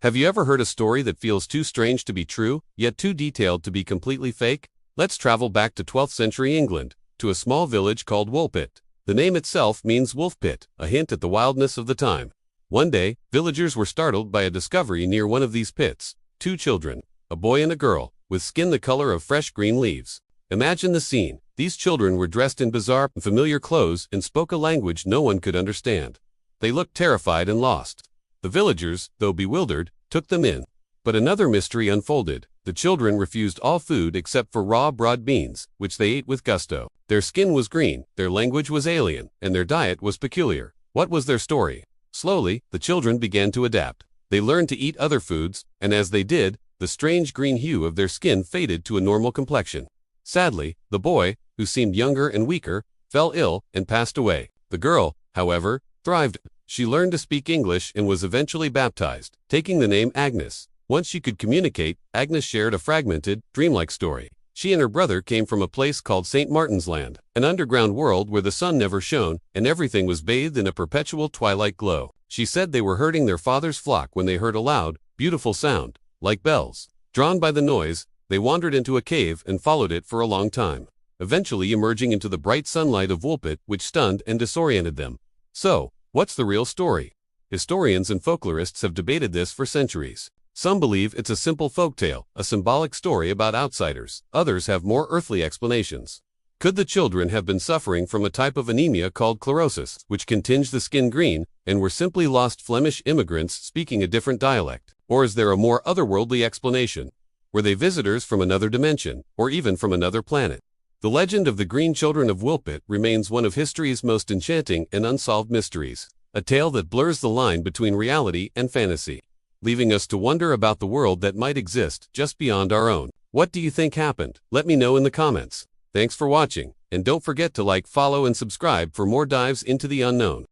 Have you ever heard a story that feels too strange to be true, yet too detailed to be completely fake? Let's travel back to 12th century England, to a small village called Woolpit. The name itself means wolf pit, a hint at the wildness of the time. One day, villagers were startled by a discovery near one of these pits. Two children, a boy and a girl, with skin the color of fresh green leaves. Imagine the scene. These children were dressed in bizarre, familiar clothes and spoke a language no one could understand. They looked terrified and lost. The villagers, though bewildered, took them in. But another mystery unfolded. The children refused all food except for raw broad beans, which they ate with gusto. Their skin was green, their language was alien, and their diet was peculiar. What was their story? Slowly, the children began to adapt. They learned to eat other foods, and as they did, the strange green hue of their skin faded to a normal complexion. Sadly, the boy, who seemed younger and weaker, fell ill and passed away. The girl, however, thrived. She learned to speak English and was eventually baptized, taking the name Agnes. Once she could communicate, Agnes shared a fragmented, dreamlike story. She and her brother came from a place called St. Martin's Land, an underground world where the sun never shone and everything was bathed in a perpetual twilight glow. She said they were herding their father's flock when they heard a loud, beautiful sound, like bells. Drawn by the noise, they wandered into a cave and followed it for a long time, eventually emerging into the bright sunlight of Woolpit, which stunned and disoriented them. So, what's the real story? Historians and folklorists have debated this for centuries. Some believe it's a simple folktale, a symbolic story about outsiders. Others have more earthly explanations. Could the children have been suffering from a type of anemia called chlorosis, which can tinge the skin green, and were simply lost Flemish immigrants speaking a different dialect? Or is there a more otherworldly explanation? Were they visitors from another dimension, or even from another planet? The legend of the Green Children of Woolpit remains one of history's most enchanting and unsolved mysteries, a tale that blurs the line between reality and fantasy, leaving us to wonder about the world that might exist just beyond our own. What do you think happened? Let me know in the comments. Thanks for watching, and don't forget to like, follow, and subscribe for more dives into the unknown.